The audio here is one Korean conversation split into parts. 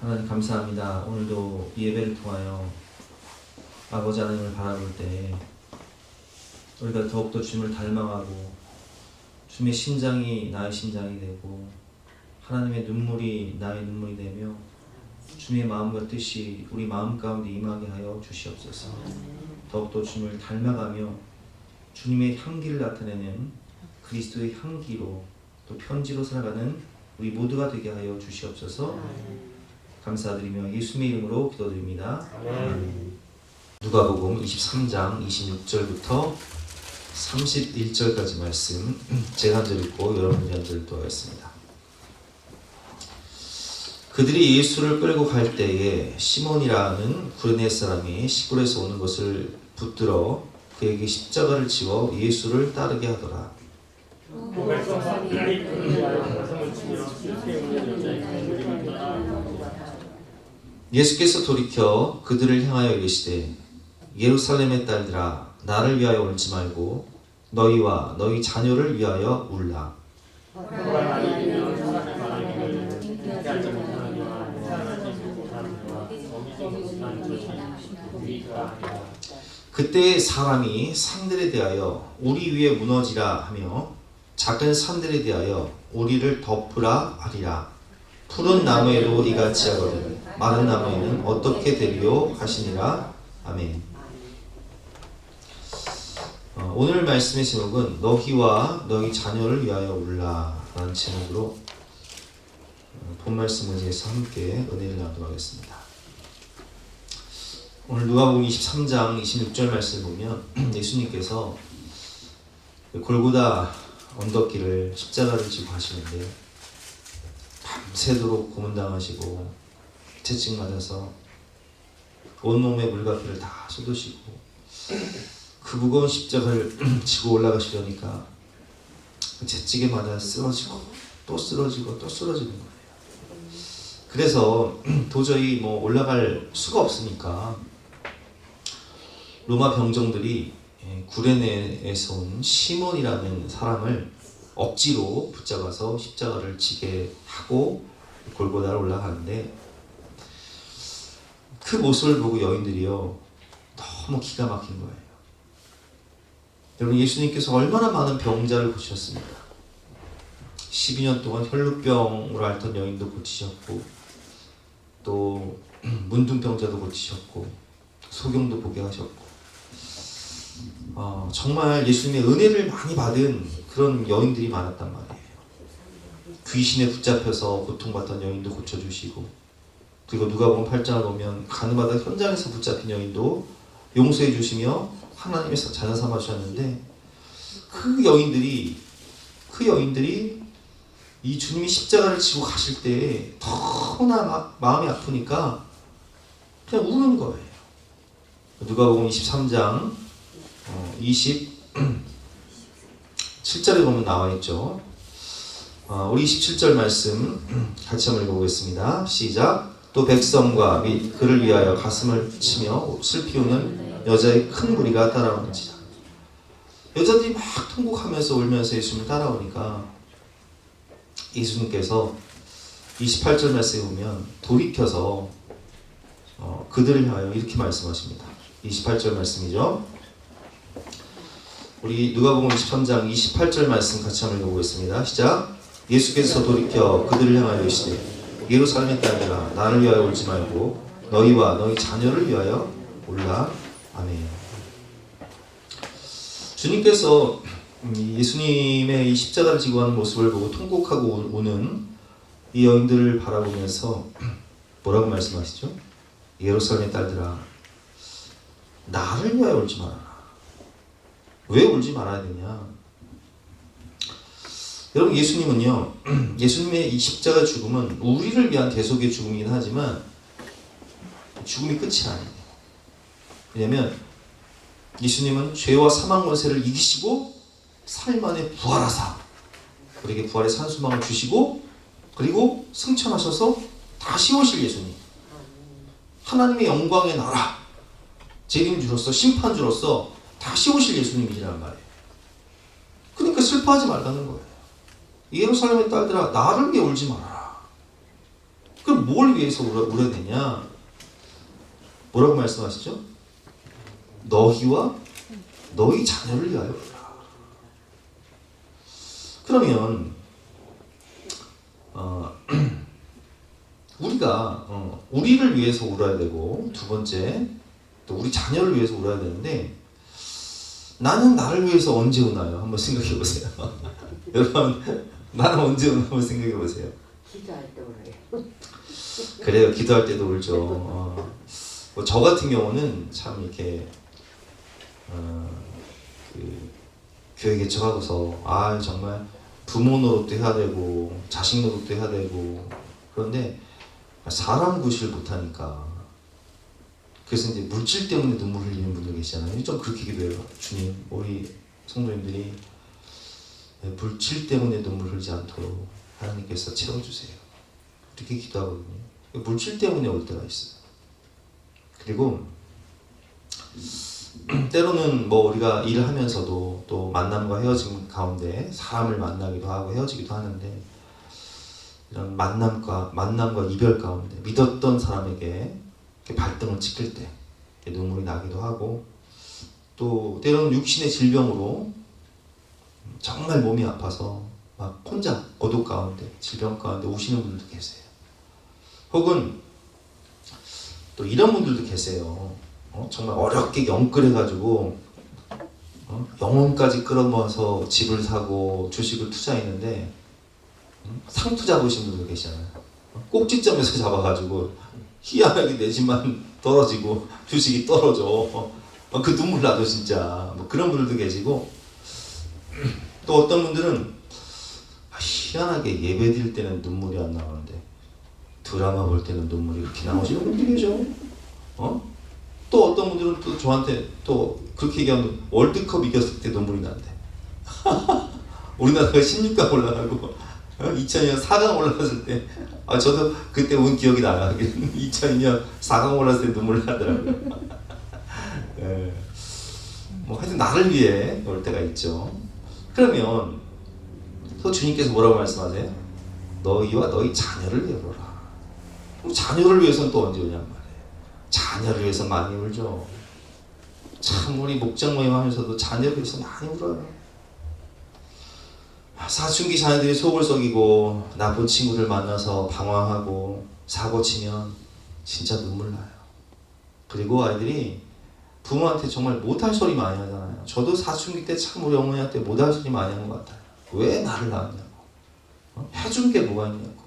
하나님 감사합니다. 오늘도 이 예배를 통하여 아버지 하나님을 바라볼 때 우리가 더욱더 주님을 닮아가고 주님의 심장이 나의 심장이 되고 하나님의 눈물이 나의 눈물이 되며 주님의 마음과 뜻이 우리 마음 가운데 임하게 하여 주시옵소서. 더욱더 주님을 닮아가며 주님의 향기를 나타내는 그리스도의 향기로 또 편지로 살아가는 우리 모두가 되게 하여 주시옵소서. 감사드리며 예수님의 이름으로 기도드립니다. 아멘. 누가복음 23장 26절부터 31절까지 말씀 제가 한 절 읽고 여러분이 한 절 읽도록하겠습니다. 그들이 예수를 끌고 갈 때에 시몬이라는 구레네 사람이 시골에서 오는 것을 붙들어 그에게 십자가를 지워 예수를 따르게 하더라. 예수께서 돌이켜 그들을 향하여 이르시되 예루살렘의 딸들아 나를 위하여 울지 말고 너희와 너희 자녀를 위하여 울라. 그때 사람이 산들에 대하여 우리 위에 무너지라 하며 작은 산들에 대하여 우리를 덮으라 하리라. 푸른 나무에도 이같이 하거든 마른 나무에는 어떻게 되리요 하시니라. 아멘. 오늘 말씀의 제목은 너희와 너희 자녀를 위하여 울라 라는 제목으로 본 말씀 의지에서 함께 은혜를 나누도록 하겠습니다. 오늘 누가복음 23장 26절 말씀을 보면 예수님께서 골고다 언덕길을 십자가를 지고 가시는데 밤새도록 고문당하시고 채찍 맞아서 온몸에 물과 피를 다 쏟으시고 그 무거운 십자가를 지고 올라가시려니까 그 채찍에 맞아 쓰러지고 또 쓰러지고 또 쓰러지는 거예요. 그래서 도저히 올라갈 수가 없으니까 로마 병정들이 구레네에서 온 시몬이라는 사람을 억지로 붙잡아서 십자가를 지게 하고 골고다를 올라가는데 그 모습을 보고 여인들이요 너무 기가 막힌 거예요. 여러분, 예수님께서 얼마나 많은 병자를 고치셨습니까? 12년 동안 혈루병으로 앓던 여인도 고치셨고 또 문둥병자도 고치셨고 소경도 보게 하셨고 정말 예수님의 은혜를 많이 받은 그런 여인들이 많았단 말이에요. 귀신에 붙잡혀서 고통받던 여인도 고쳐주시고 그리고 누가복음 8장을 보면 가늠하다 현장에서 붙잡힌 여인도 용서해 주시며 하나님의 자녀 삼아 주셨는데 그 여인들이 이 주님이 십자가를 지고 가실 때 너무나 마음이 아프니까 그냥 우는 거예요. 누가복음 23장 27절에 보면 나와 있죠. 우리 27절 말씀 같이 한번 읽어보겠습니다. 시작. 또 백성과 및 그를 위하여 가슴을 치며 슬피 우는 여자의 큰 무리가 따라오는지라. 여자들이 막 통곡하면서 울면서 예수님을 따라오니까 예수님께서 28절 말씀에 보면 돌이켜서 그들을 향하여 이렇게 말씀하십니다. 28절 말씀이죠. 우리 누가복음 23장 28절 말씀 같이 한번 읽어보겠습니다. 시작. 예수께서 돌이켜 그들을 향하여 이르시되 예루살렘의 딸들아 나를 위하여 울지 말고 너희와 너희 자녀를 위하여 울라. 아멘. 주님께서 예수님의 이 십자가를 지고 가는 모습을 보고 통곡하고 우는 이 여인들을 바라보면서 뭐라고 말씀하시죠? 예루살렘의 딸들아 나를 위하여 울지 말아라. 왜 울지 말아야 되냐? 여러분, 예수님은요, 예수님의 이 십자가 죽음은 우리를 위한 대속의 죽음이긴 하지만 죽음이 끝이 아니에요. 왜냐하면 예수님은 죄와 사망 권세를 이기시고 3일 만에 부활하사 우리에게 부활의 산소망을 주시고 그리고 승천하셔서 다시 오실 예수님, 하나님의 영광의 나라 재림주로서 심판주로서 다시 오실 예수님이란 말이에요. 그러니까 슬퍼하지 말라는 거예요. 예루살렘의 딸들아 나를 위해 울지 말아라. 그럼 뭘 위해서 울어야 되냐? 뭐라고 말씀하시죠? 너희와 너희 자녀를 위하여 울어라. 그러면 우리가 우리를 위해서 울어야 되고, 두 번째 또 우리 자녀를 위해서 울어야 되는데, 나는 나를 위해서 언제 우나요? 한번 생각해 보세요. 여러분, 나는 언제 우나 한번 생각해 보세요. 기도할 때 울어요. 그래요, 기도할 때도 울죠. 뭐 저 같은 경우는 참 이렇게 그 교회 개척하고서 정말 부모 노릇도 해야 되고 자식 노릇도 해야 되고, 그런데 사람 구실을 못하니까, 그래서 이제 물질 때문에 눈물 흘리는 분들 계시잖아요. 좀 그렇게 기도해요. 주님, 우리 성도님들이 물질 때문에 눈물 흘리지 않도록 하나님께서 채워주세요. 이렇게 기도하거든요. 물질 때문에 올 때가 있어요. 그리고 때로는 뭐 우리가 일을 하면서도 또 만남과 헤어짐 가운데 사람을 만나기도 하고 헤어지기도 하는데, 이런 만남과 이별 가운데 믿었던 사람에게 발등을 찍힐 때 눈물이 나기도 하고, 또 때로는 육신의 질병으로 정말 몸이 아파서 막 혼자 고독 가운데, 질병 가운데 우시는 분들도 계세요. 혹은 또 이런 분들도 계세요. 정말 어렵게 영끌해가지고 영혼까지 끌어모아서 집을 사고 주식을 투자했는데 상투 잡으신 분들 계시잖아요. 꼭지점에서 잡아가지고 희한하게 내 집만 떨어지고 주식이 떨어져. 그 눈물 나도 진짜. 뭐 그런 분들도 계시고, 또 어떤 분들은 희한하게 예배 드릴 때는 눈물이 안 나오는데 드라마 볼 때는 눈물이 이렇게 나오시는 분들이 계셔. 또 어떤 분들은 또 저한테 또 그렇게 얘기하면 월드컵 이겼을 때 눈물이 난대. 우리나라가 16강 올라가고 2002년 4강 올라갔을 때, 저도 그때 온 기억이 나요. 2002년 4강 올라갔을 때 눈물 나더라고요. 뭐 하여튼 나를 위해 올 때가 있죠. 그러면 또 주님께서 뭐라고 말씀하세요? 너희와 너희 자녀를 위해 울어라. 자녀를 위해서는 또 언제 오냔 말이에요. 자녀를 위해서 많이 울죠. 참 우리 목장 모임 하면서도 자녀를 위해서 많이 울어요. 사춘기 자녀들이 속을 썩이고 나쁜 친구를 만나서 방황하고 사고 치면 진짜 눈물 나요. 그리고 아이들이 부모한테 정말 못할 소리 많이 하잖아요. 저도 사춘기 때 참 우리 어머니한테 못할 소리 많이 한 것 같아요. 왜 나를 낳았냐고, 해준 게 뭐가 있냐고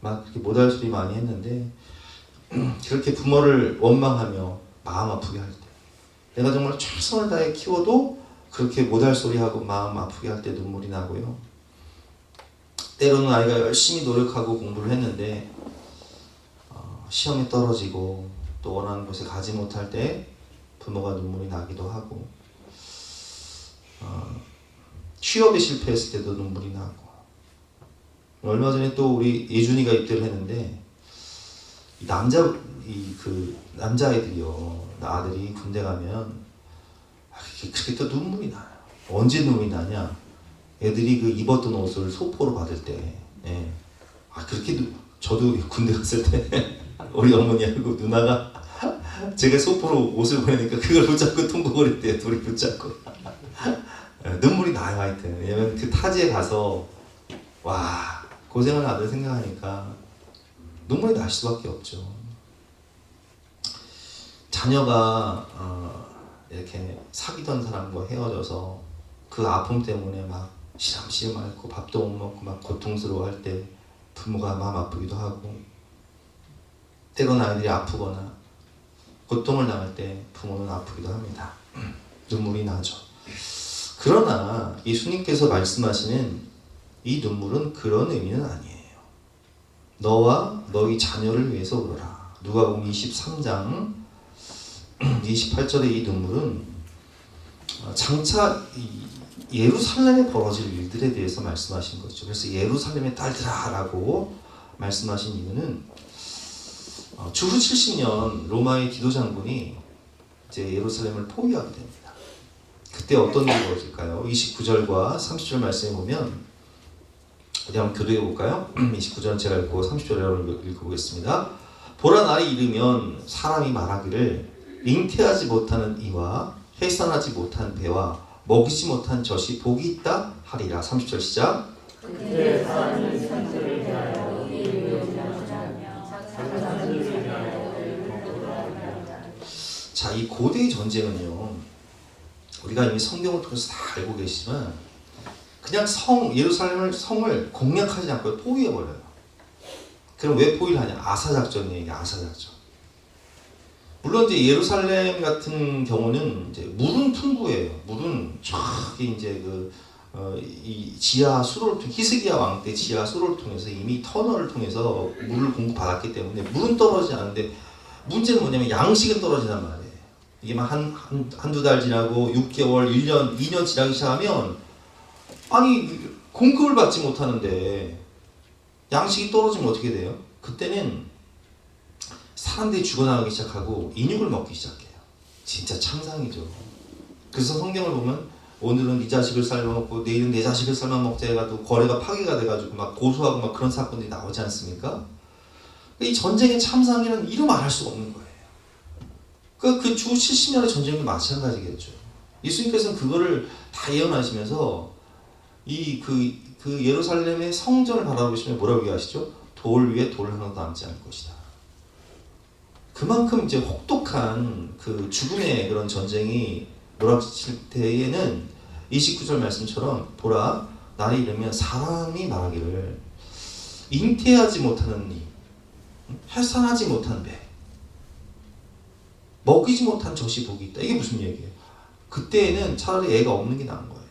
막 그렇게 못할 소리 많이 했는데, 그렇게 부모를 원망하며 마음 아프게 할 때, 내가 정말 최선을 다해 키워도 그렇게 못할 소리하고 마음 아프게 할 때 눈물이 나고요. 때로는 아이가 열심히 노력하고 공부를 했는데 시험에 떨어지고 또 원하는 곳에 가지 못할 때 부모가 눈물이 나기도 하고, 취업에 실패했을 때도 눈물이 나고, 얼마 전에 또 우리 예준이가 입대를 했는데 남자아이들이요, 아들이 군대 가면 그렇게 또 눈물이 나요. 언제 눈물이 나냐? 애들이 그 입었던 옷을 소포로 받을 때, 그렇게 저도 군대 갔을 때 우리 어머니하고 누나가 제가 소포로 옷을 보내니까 그걸 붙잡고 통곡을 했대요. 둘이 붙잡고. 눈물이 나요, 하여튼. 왜냐면 그 타지에 가서 와, 고생을 아들 생각하니까 눈물이 날 수밖에 없죠. 자녀가 이렇게 사귀던 사람과 헤어져서 그 아픔 때문에 막 시름시름 앓고 밥도 못 먹고 막 고통스러워할 때 부모가 마음 아프기도 하고, 때로는 아이들이 아프거나 고통을 당할 때 부모는 아프기도 합니다. 눈물이 나죠. 그러나 예수님께서 말씀하시는 이 눈물은 그런 의미는 아니에요. 너와 너희 자녀를 위해서 울어라. 누가복음 23장 28절의 이 눈물은 장차 예루살렘에 벌어질 일들에 대해서 말씀하신 거죠. 그래서 예루살렘의 딸들아 라고 말씀하신 이유는 주후 70년 로마의 디도 장군이 이제 예루살렘을 포위하게 됩니다. 그때 어떤 일이 벌어질까요? 29절과 30절 말씀에 보면 어디 한번 교도해 볼까요? 29절 제가 읽고 30절 여러분 읽어보겠습니다. 보라 날이 이르면 사람이 말하기를 잉태하지 못하는 이와 해산하지 못한 배와 먹이지 못한 젖이 복이 있다 하리라. 30절 시작. 그때 사람이 산들을 대하여 이를 위하며 산들을 위하여 자, 이 고대의 전쟁은요, 우리가 이미 성경을 통해서 다 알고 계시지만 그냥 예루살렘을 성을 공략하지 않고 포위해버려요. 그럼 왜 포위를 하냐? 아사작전이에요. 이게 아사작전. 물론 이제 예루살렘 같은 경우는 이제 물은 풍부해요. 물은 저기 이제 이 지하 수로를 통해 히스기야 왕 때 지하 수로를 통해서 이미 터널을 통해서 물을 공급받았기 때문에 물은 떨어지지 않는데 문제는 뭐냐면 양식은 떨어진단 말이에요. 이게 막 한두 달 지나고 6개월, 1년, 2년 지나기 시작하면 아니 공급을 받지 못하는데 양식이 떨어지면 어떻게 돼요? 그때는 사람들이 죽어나가기 시작하고 인육을 먹기 시작해요. 진짜 참상이죠. 그래서 성경을 보면 오늘은 네 자식을 삶아먹고 내일은 내 자식을 삶아먹자 해가지고 거래가 파괴가 돼가지고 막 고소하고 막 그런 사건들이 나오지 않습니까? 이 전쟁의 참상이라는 이름 안 할 수가 없는 거예요. 그 주 70년의 전쟁이 마찬가지겠죠. 예수님께서는 그거를 다 예언하시면서 그 예루살렘의 성전을 바라보시면 뭐라고 얘기하시죠? 돌 위에 돌 하나도 남지 않을 것이다. 그만큼 이제 혹독한 그 죽음의 그런 전쟁이 몰아칠 때에는 29절 말씀처럼 보라 날이 이르면 사람이 말하기를 잉태하지 못하는 이 해산하지 못한 배 먹이지 못한 젖이 복이 있다. 이게 무슨 얘기예요? 그때에는 차라리 애가 없는 게 나은 거예요.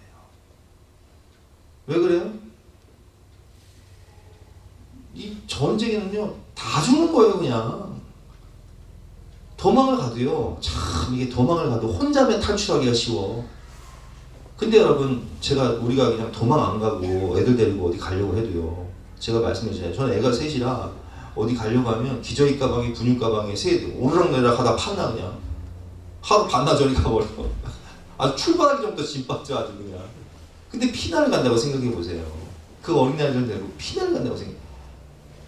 왜 그래요? 이 전쟁에는요 다 죽는 거예요. 그냥 도망을 가도요, 참 이게 도망을 가도 혼자면 탈출하기가 쉬워. 근데 여러분 우리가 그냥 도망 안 가고 애들 데리고 어디 가려고 해도요, 제가 말씀드렸잖아요. 저는 애가 셋이라 어디 가려고 하면 기저귀 가방에 분유 가방에 오르락내리락 하다 판나. 그냥 하루 반나절이 가버려. 아주 출발하기 전부터 짐 빠져 아주 그냥. 근데 피난을 간다고 생각해 보세요. 그 어린아이들 데리고 피난을 간다고 생각해.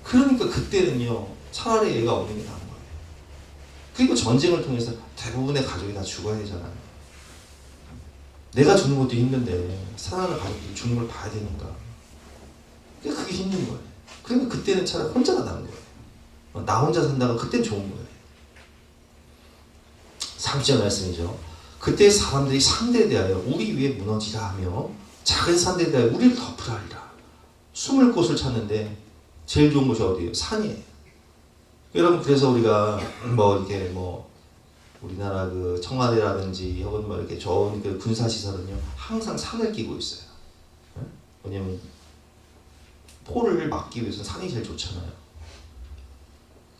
그러니까 그때는요 차라리 애가 없는 게 나은 거예요. 그리고 전쟁을 통해서 대부분의 가족이 다 죽어야 되잖아요. 내가 죽는 것도 힘든데 사랑하는 가족들이 죽는 걸 봐야 되니까. 그게 힘든 거예요. 그러니까 그때는 차라리 혼자가 나은 거예요. 나 혼자 산다가 그때는 좋은 거예요. 30절 말씀이죠. 그때 사람들이 산대에 대하여 우리 위에 무너지라 하며 작은 산대에 대하여 우리를 덮으라 하리라. 숨을 곳을 찾는데 제일 좋은 곳이 어디예요? 산이에요. 여러분 그래서 우리가 우리나라 그 청와대라든지 혹은 이렇게 좋은 그 군사시설은요 항상 산을 끼고 있어요. 왜냐면 포를 막기 위해서 산이 제일 좋잖아요.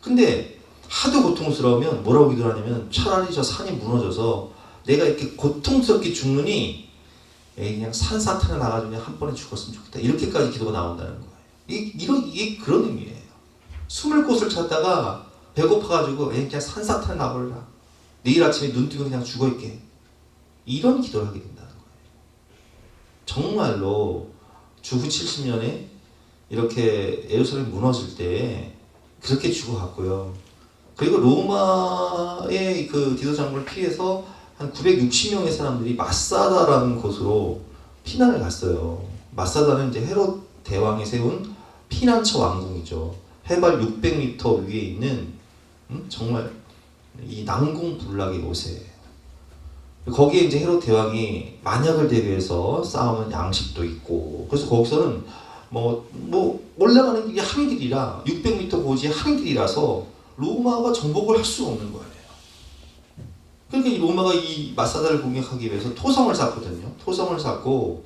근데 하도 고통스러우면 뭐라고 기도하냐면 차라리 저 산이 무너져서 내가 이렇게 고통스럽게 죽느니 그냥 산사탄에 나가지고 그냥 한 번에 죽었으면 좋겠다. 이렇게까지 기도가 나온다는 거예요. 이게 그런 의미예요. 숨을 곳을 찾다가 배고파가지고 그냥 산사탄에 나버려라. 내일 아침에 눈 뜨고 그냥 죽어있게. 이런 기도를 하게 된다는 거예요. 정말로 주후 70년에 이렇게 예루살렘이 무너질 때 그렇게 죽어갔고요. 그리고 로마의 그 디도 장군을 피해서 한 960명의 사람들이 마사다라는 곳으로 피난을 갔어요. 마사다는 이제 헤롯 대왕이 세운 피난처 왕궁이죠. 해발 600m 위에 있는 정말 이 난공불락의 요새예요. 거기에 이제 헤롯 대왕이 만약을 대비해서 쌓아놓은 양식도 있고, 그래서 거기서는 올라가는 길이 한 길이라 600m 고지의 한 길이라서 로마가 정복을 할 수가 없는 거예요. 그러니까 이 로마가 이 마사다를 공격하기 위해서 토성을 쌓거든요. 토성을 쌓고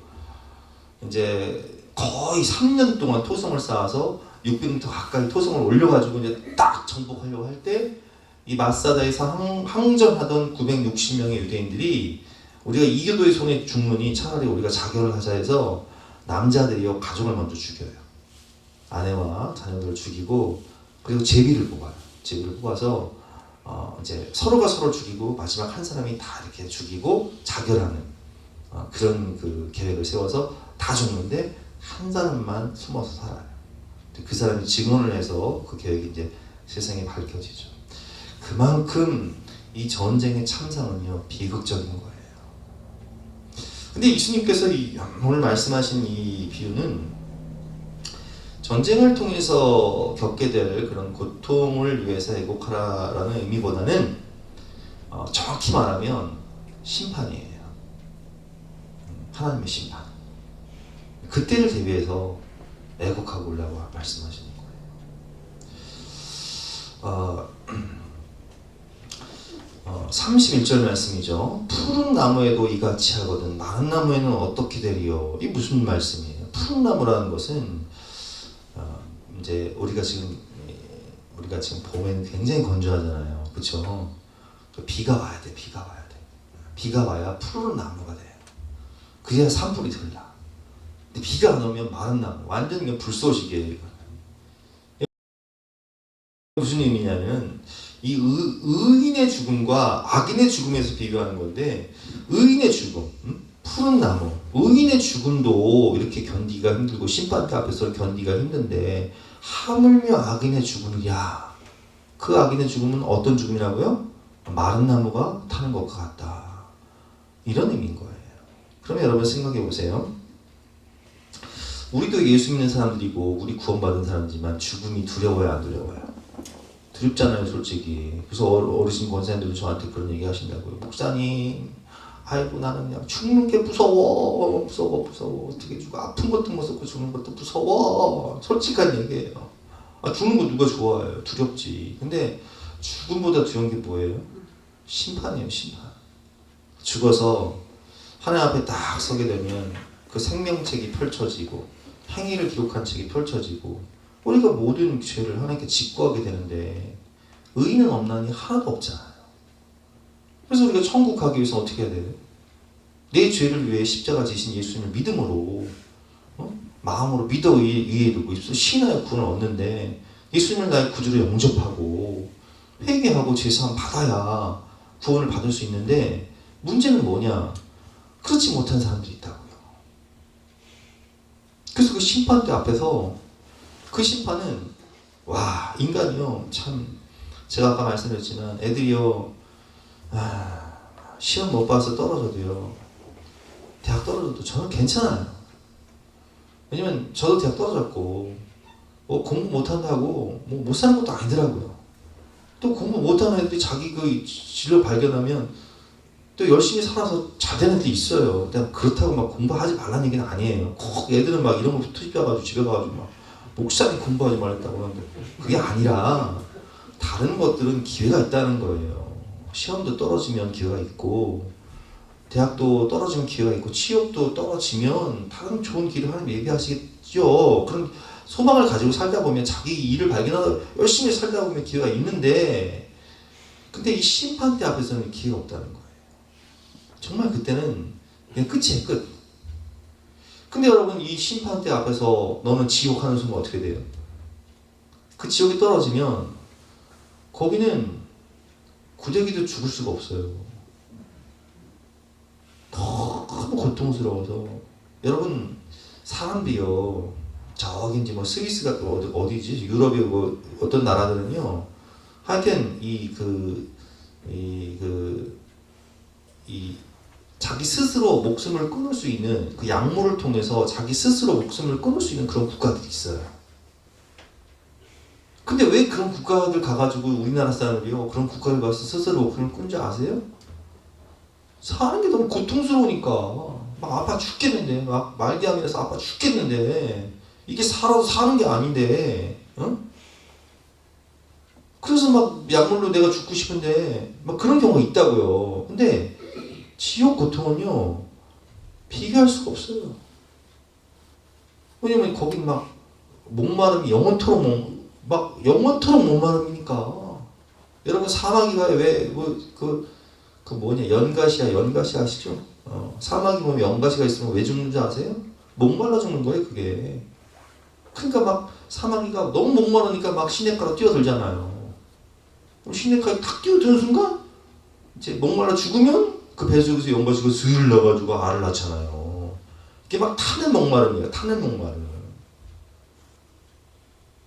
이제 거의 3년 동안 토성을 쌓아서 600m 가까이 토성을 올려가지고 이제 딱 정복하려고 할 때 이 마사다에서 항전하던 960명의 유대인들이 우리가 이교도의 손에 죽느니 차라리 우리가 자결을 하자 해서 남자들이요 가족을 먼저 죽여요. 아내와 자녀들을 죽이고 그리고 제비를 뽑아요. 제비를 뽑아서 이제 서로가 서로를 죽이고 마지막 한 사람이 다 이렇게 죽이고 자결하는 그런 그 계획을 세워서 다 죽는데 한 사람만 숨어서 살아요. 그 사람이 증언을 해서 그 계획이 이제 세상에 밝혀지죠. 그만큼 이 전쟁의 참상은요 비극적인 거예요. 근데 예수님께서 오늘 말씀하신 이 비유는 전쟁을 통해서 겪게 될 그런 고통을 위해서 애곡하라라는 의미보다는 정확히 말하면 심판이에요. 하나님의 심판. 그때를 대비해서 애곡하고 오라고 말씀하시는 거예요. 31절 말씀이죠. 푸른 나무에도 이같이 하거든 마른 나무에는 어떻게 되리요? 이 무슨 말씀이에요? 푸른 나무라는 것은 이제 우리가 지금 봄에는 굉장히 건조하잖아요. 그렇죠? 비가 와야 돼. 비가 와야 푸른 나무가 돼요. 그래야 산불이 들라. 근데 비가 안 오면 마른 나무, 완전 그냥 불쏘시개예요. 무슨 의미냐면 이 의인의 죽음과 악인의 죽음에서 비교하는 건데, 의인의 죽음, 푸른 나무, 의인의 죽음도 이렇게 견디기가 힘들고 심판대 앞에서 견디기가 힘든데 하물며 악인의 죽음이야. 그 악인의 죽음은 어떤 죽음이라고요? 마른 나무가 타는 것과 같다. 이런 의미인 거예요. 그러면 여러분 생각해 보세요. 우리도 예수 믿는 사람들이고 우리 구원받은 사람이지만 죽음이 두려워요, 안 두려워요? 두렵잖아요, 솔직히. 그래서 어르신 권사님들도 저한테 그런 얘기 하신다고요. 목사님, 아이고 나는 그냥 죽는 게 무서워. 어떻게 죽어? 아픈 것도 무섭고 죽는 것도 무서워. 솔직한 얘기예요. 죽는 거 누가 좋아해요? 두렵지. 근데 죽음보다 두려운 게 뭐예요? 심판이에요, 심판. 죽어서 하나님 앞에 딱 서게 되면 그 생명책이 펼쳐지고 행위를 기록한 책이 펼쳐지고 우리가 모든 죄를 하나님께 직구하게 되는데 의인은 없나니 하나도 없잖아요. 그래서 우리가 천국 가기 위해서 어떻게 해야 돼요? 내 죄를 위해 십자가 지신 예수님을 믿음으로 마음으로 믿어 위에 두고 신하의 구원을 얻는데 예수님을 나의 구주로 영접하고 회개하고 제사함 받아야 구원을 받을 수 있는데 문제는 뭐냐? 그렇지 못한 사람들이 있다고요. 그래서 그 심판대 앞에서 그 심판은 인간이요 참 제가 아까 말씀드렸지만 애들이요 시험 못 봐서 떨어져도요 대학 떨어져도 저는 괜찮아요. 왜냐면 저도 대학 떨어졌고 공부 못한다고 못 사는 것도 아니더라고요. 또 공부 못하는 애들이 자기 그 진로 발견하면 또 열심히 살아서 잘 되는 애들이 있어요. 근데 그렇다고 막 공부하지 말라는 얘기는 아니에요. 꼭 애들은 막 이런 거 투입해가지고 집에 가가지고 막 목사님 공부하지 말랬다고 하는데 그게 아니라 다른 것들은 기회가 있다는 거예요. 시험도 떨어지면 기회가 있고 대학도 떨어지면 기회가 있고 취업도 떨어지면 다른 좋은 길을 하나님 얘기하시겠죠. 그런 소망을 가지고 살다 보면 자기 일을 발견하다 열심히 살다 보면 기회가 있는데 근데 이 심판대 앞에서는 기회가 없다는 거예요. 정말 그때는 그냥 끝이에요, 끝. 근데 여러분 이 심판대 앞에서 너는 지옥 하는 순간 어떻게 돼요? 그 지옥에 떨어지면 거기는 구데기도 죽을 수가 없어요. 너무 고통스러워서 여러분 사람들이요 저기 이제 뭐 스위스가 어디지 유럽의 뭐 어떤 나라들은요 하여튼 자기 스스로 목숨을 끊을 수 있는 그 약물을 통해서 자기 스스로 목숨을 끊을 수 있는 그런 국가들이 있어요. 근데 왜 그런 국가들 가가지고 우리나라 사람들이요 그런 국가를 가서 스스로 목숨을 끊는지 아세요? 사는 게 너무 고통스러우니까 막 아파 죽겠는데 막 말기암이라서 아파 죽겠는데 이게 살아도 사는 게 아닌데 그래서 막 약물로 내가 죽고 싶은데 막 그런 경우가 있다고요. 근데 지옥 고통은요 비교할 수가 없어요. 왜냐면 거긴 막 목마름이 영원토록 목마름이니까. 여러분 사마귀가 왜 연가시 아시죠? 사마귀 몸에 연가시가 있으면 왜 죽는 줄 아세요? 목말라 죽는 거예요 그게. 그러니까 막 사마귀가 너무 목마르니까 막 시냇가로 뛰어들잖아요. 시냇가에 탁 뛰어드는 순간 이제 목말라 죽으면 그 배 속에서 연가시가 스르르 나가지고 알을 낳잖아요. 이게 막 타는 목마름이에요. 타는 목마름.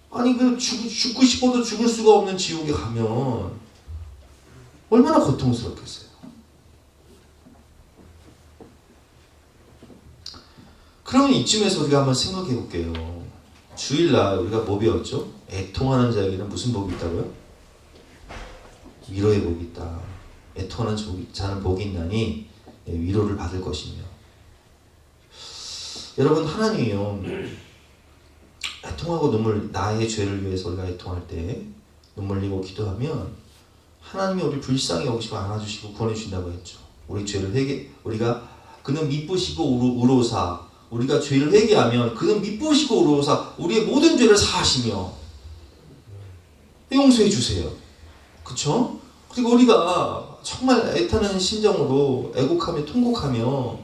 아니 그 죽고 싶어도 죽을 수가 없는 지옥에 가면 얼마나 고통스럽겠어요. 그러면 이쯤에서 우리가 한번 생각해 볼게요. 주일날 우리가 뭐 배웠죠? 애통하는 자에게는 무슨 복이 있다고요? 위로의 복이 있다. 애통하는 자는 복이 있나니 위로를 받을 것이며. 여러분 하나님이요 애통하고 나의 죄를 위해서 우리가 애통할 때 눈물 흘리고 기도하면 하나님이 우리 불쌍히 여기시고 안아주시고 구원해 주신다고 했죠. 우리 죄를 우리가 그는 미쁘시고 우로사 우리가 죄를 회개하면 그는 미쁘시고 우로사 우리의 모든 죄를 사하시며 용서해 주세요. 그쵸? 그리고 우리가 정말 애타는 심정으로 애곡하며 통곡하며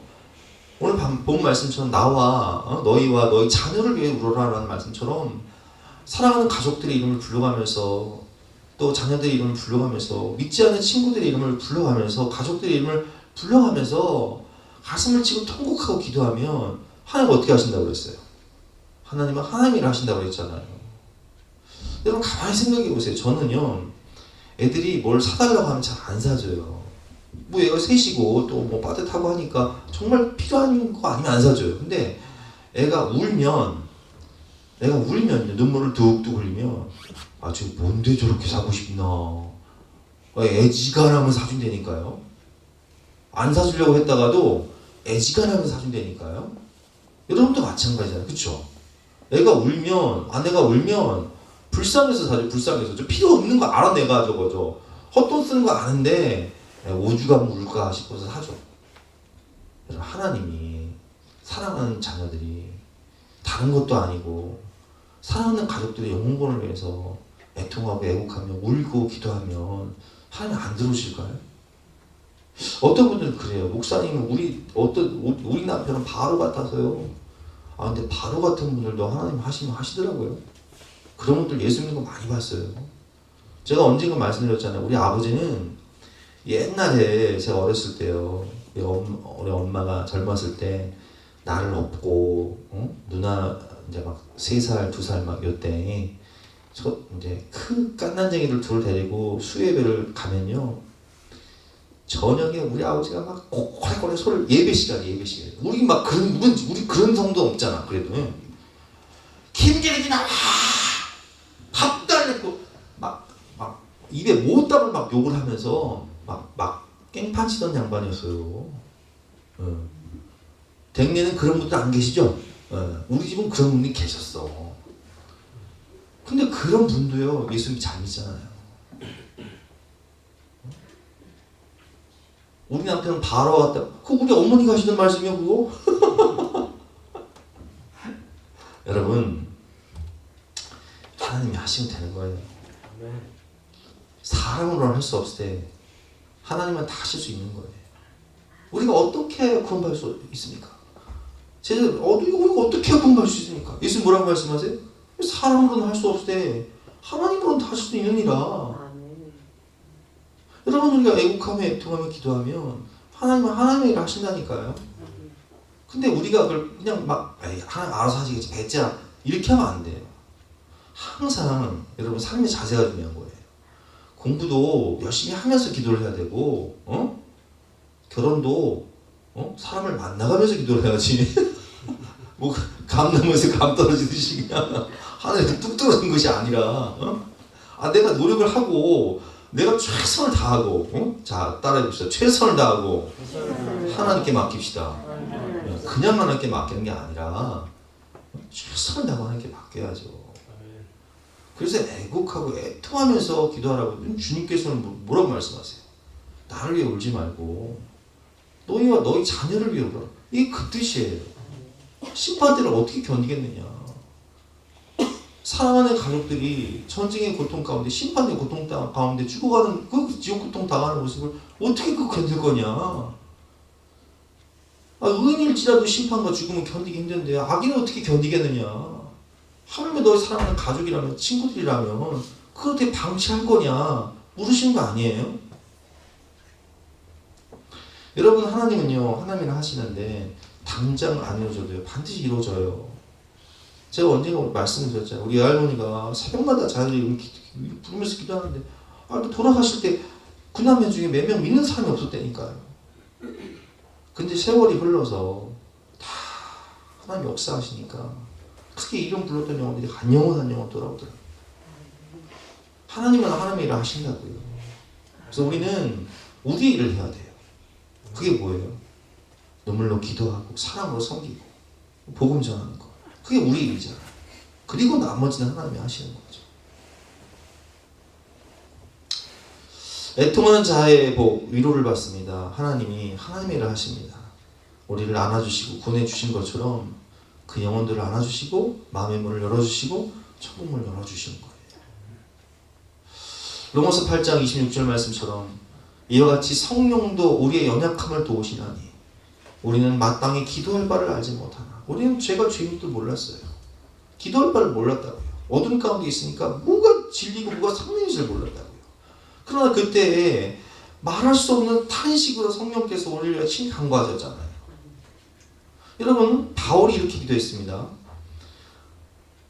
오늘 본 말씀처럼 나와 너희와 너희 자녀를 위해 울어라라는 말씀처럼 사랑하는 가족들의 이름을 불러가면서 또 자녀들의 이름을 불러가면서 믿지 않는 친구들의 이름을 불러가면서 가족들의 이름을 불러가면서 가슴을 치고 통곡하고 기도하면 하나님 어떻게 하신다고 그랬어요? 하나님은 하나님이 하신다고 그랬잖아요. 여러분 가만히 생각해 보세요. 저는요 애들이 뭘 사달라고 하면 잘 안 사줘요. 뭐 얘가 셋이고 또 뭐 빠듯하고 하니까 정말 필요한 거 아니면 안 사줘요. 근데 애가 울면 눈물을 뚝뚝 흘리면 아 저 뭔데 저렇게 사고 싶나 애지간하면 사준다니까요. 안 사주려고 했다가도 애지간하면 사준다니까요. 여러분도 마찬가지잖아요. 그쵸? 애가 울면 아내가 울면 불쌍해서 사줘. 불쌍해서 저 필요 없는 거 알아. 내가 저거 헛돈 쓰는 거 아는데 오죽하면 울까 싶어서 사줘. 하나님이 사랑하는 자녀들이 다른 것도 아니고 사랑하는 가족들의 영혼을 위해서 애통하고 애곡하며 울고 기도하면 하나님 안 들어오실까요? 어떤 분들은 그래요. 목사님은 우리 남편은 바로 같아서요. 아 근데 바로 같은 분들도 하나님 하시더라고요. 그런 분들 예수 믿는 거 많이 봤어요. 제가 언젠가 말씀드렸잖아요. 우리 아버지는 옛날에 제가 어렸을 때요. 우리 엄마가 젊었을 때 나를 업고 누나 이제 막 3살, 2살 막 요때 이제 큰 깐난쟁이들 둘을 데리고 수예배를 가면요. 저녁에 우리 아버지가 막 고래고래 소리를 예배 시간에 우리 막 우리 그런 성도 없잖아. 그래도 김기린이 나와 밥 달랬고 막 입에 못담을 막 욕을 하면서 막 깽판 치던 양반이었어요. 댁내는 그런 분들 안 계시죠? 우리 집은 그런 분이 계셨어. 근데 그런 분도요 예수님 잘 믿잖아요. 우리 남편은 바로 왔다. 그거 우리 어머니가 하시는 말씀이야 그거? 여러분 하나님이 하시면 되는 거예요. 사람으로는 할 수 없을 때 하나님은 다 하실 수 있는 거예요. 우리가 어떻게 구원받을 수 있습니까? 우리가 어떻게 구원받을 수 있습니까? 예수님 뭐라고 말씀하세요? 사람으로는 할 수 없을 때 하나님으로는 다 하실 수 있느니라. 여러분 우리가 애국하며 애통하며 기도하면 하나님이 일을 하신다니까요. 근데 우리가 그걸 그냥 막 하나님 알아서 하시겠지 배째라 이렇게 하면 안 돼요. 항상 여러분 삶의 자세가 중요한 거예요. 공부도 열심히 하면서 기도를 해야 되고 결혼도 사람을 만나가면서 기도를 해야지. 뭐 감나무에서 감 떨어지듯이 그냥 하늘에서 뚝 떨어진 것이 아니라 내가 노력을 하고 내가 최선을 다하고 자 따라해봅시다. 최선을 다하고 하나님께 맡깁시다. 그냥 하나님께 맡기는 게 아니라 최선을 다하고 하나님께 맡겨야죠. 그래서 애곡하고 애통하면서 기도하라고 주님께서는 뭐라고 말씀하세요? 나를 위해 울지 말고 너희와 너희 자녀를 위해 울어라. 이게 그 뜻이에요. 심판 때를 어떻게 견디겠느냐. 사랑하는 가족들이 전쟁의 고통 가운데 심판의 고통 가운데 죽어가는 그 지옥 고통 당하는 모습을 어떻게 견딜 거냐. 의인일지라도 심판과 죽음을 견디기 힘든데 악인은 어떻게 견디겠느냐. 하물며 너희 사랑하는 가족이라면 친구들이라면 그걸 어떻게 방치할 거냐 물으시는 거 아니에요? 여러분 하나님은요 하나님을 하시는데 당장 안 이루어져도요 반드시 이루어져요. 제가 언젠가 말씀드렸잖아요. 우리 할머니가 새벽마다 자기 부르면서 기도하는데 돌아가실 때 구남매 중에 몇 명 믿는 사람이 없었다니까요. 근데 세월이 흘러서 다 하나님 역사하시니까 크게 이름 불렀던 영혼들이 한 영혼 돌아오더라고요. 하나님은 하나님의 일을 하신다고요. 그래서 우리는 우리 일을 해야 돼요. 그게 뭐예요? 눈물로 기도하고 사랑으로 섬기고 복음 전하는 거. 그게 우리 일이잖아요. 그리고 나머지는 하나님이 하시는 거죠. 애통하는 자의 복, 위로를 받습니다. 하나님이 하나님의 일을 하십니다. 우리를 안아주시고 구원해주신 것처럼 그 영혼들을 안아주시고 마음의 문을 열어주시고 천국 문을 열어주시는 거예요. 로마서 8장 26절 말씀처럼 이와 같이 성령도 우리의 연약함을 도우시나니 우리는 마땅히 기도할 바를 알지 못하나. 우리는 죄가 죄인 줄 몰랐어요. 기도할 바를 몰랐다고요. 어둠 가운데 있으니까 뭐가 진리고 뭐가 성령인지를 몰랐다고요. 그러나 그때 말할 수 없는 탄식으로 성령께서 우리를 친히 간구하셨잖아요. 여러분, 바울이 이렇게 기도했습니다.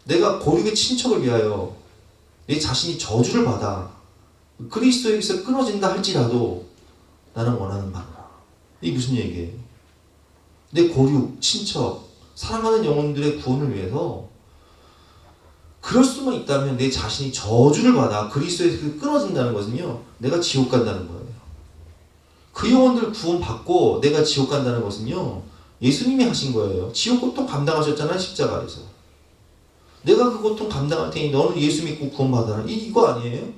내가 고륙의 친척을 위하여 내 자신이 저주를 받아 그리스도에게서 끊어진다 할지라도 나는 원하는 바라. 이게 무슨 얘기예요? 내 고륙, 친척, 사랑하는 영혼들의 구원을 위해서 그럴 수만 있다면 내 자신이 저주를 받아 그리스도에서 끊어진다는 것은요, 내가 지옥 간다는 거예요. 그 영혼들 구원받고 내가 지옥 간다는 것은요, 예수님이 하신 거예요. 지옥 고통 감당하셨잖아요, 십자가에서. 내가 그 고통 감당할 테니 너는 예수 믿고 구원받아라. 이거 아니에요?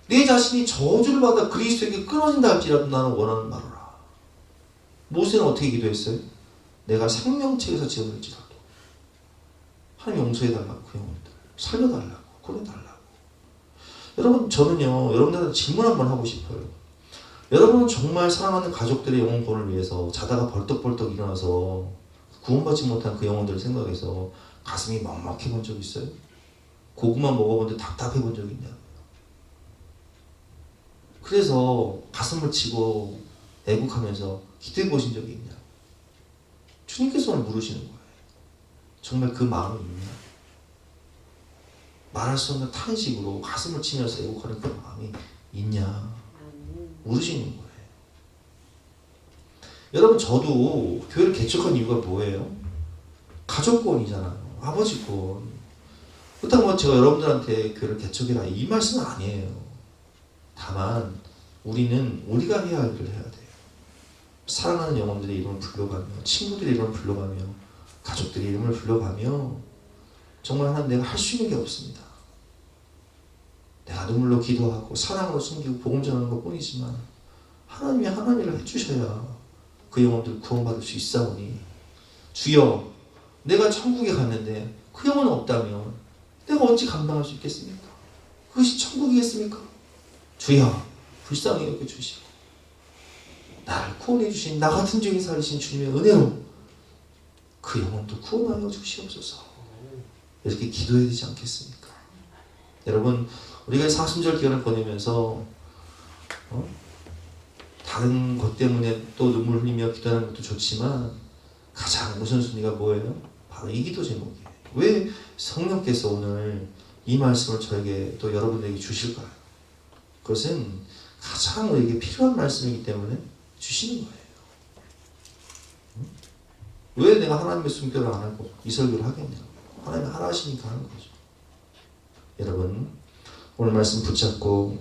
내 자신이 저주를 받아 그리스도에게 끊어진다 할지라도 나는 원하는 바로라. 모세는 어떻게 기도했어요? 내가 생명책에서 지어낼지라도 하나님 용서해달라고, 그 영혼들 살려달라고, 구원해달라고. 여러분, 저는요 여러분들한테 질문 한번 하고 싶어요. 여러분은 정말 사랑하는 가족들의 영혼 구원을 위해서 자다가 벌떡벌떡 일어나서 구원받지 못한 그 영혼들을 생각해서 가슴이 막막해 본 적 있어요? 고구마 먹어본데 답답해 본 적 있냐? 그래서 가슴을 치고 애국하면서 기도해 보신 적이 있냐? 주님께서 오늘 물으시는 거예요. 정말 그 마음이 있냐? 말할 수 없는 탄식으로 가슴을 치면서 애국하는 그 마음이 있냐? 물으시는 거예요. 여러분, 저도 교회를 개척한 이유가 뭐예요? 가족권이잖아요. 아버지권. 그렇다고 제가 여러분들한테 교회를 개척해라 이 말씀은 아니에요. 다만 우리는 우리가 해야 할 일을 해야 돼요. 사랑하는 영혼들의 이름을 불러가며, 친구들의 이름을 불러가며, 가족들의 이름을 불러가며, 정말 하나님 내가 할 수 있는 게 없습니다. 내가 눈물로 기도하고 사랑으로 숨기고 복음 전하는 것 뿐이지만 하나님이 하나님을 해주셔야 그 영혼들 구원받을 수 있사오니, 주여, 내가 천국에 갔는데 그 영혼은 없다면 내가 어찌 감당할 수 있겠습니까? 그것이 천국이겠습니까? 주여, 불쌍히 여겨주시고 나를 구원해 주신 나 같은 죄인 살리신 주님의 은혜로 그 영혼도 구원하여 주시옵소서. 이렇게 기도해야 되지 않겠습니까? 여러분, 우리가 사순절 기간을 보내면서 다른 것 때문에 또 눈물 흘리며 기도하는 것도 좋지만 가장 우선순위가 뭐예요? 바로 이 기도 제목이에요. 왜 성령께서 오늘 이 말씀을 저에게 또 여러분들에게 주실까요? 그것은 가장 우리에게 필요한 말씀이기 때문에 주시는 거예요. 왜 내가 하나님의 순교를 안 하고 이 설교를 하겠냐고. 하나님이 하라 하시니까 하는 거죠. 여러분, 오늘 말씀 붙잡고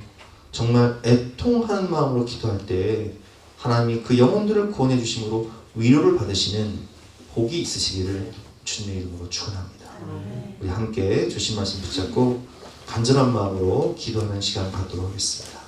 정말 애통하는 마음으로 기도할 때 하나님이 그 영혼들을 구원해 주심으로 위로를 받으시는 복이 있으시기를 주님의 이름으로 축원합니다. 우리 함께 주신 말씀 붙잡고 간절한 마음으로 기도하는 시간 갖도록 하겠습니다.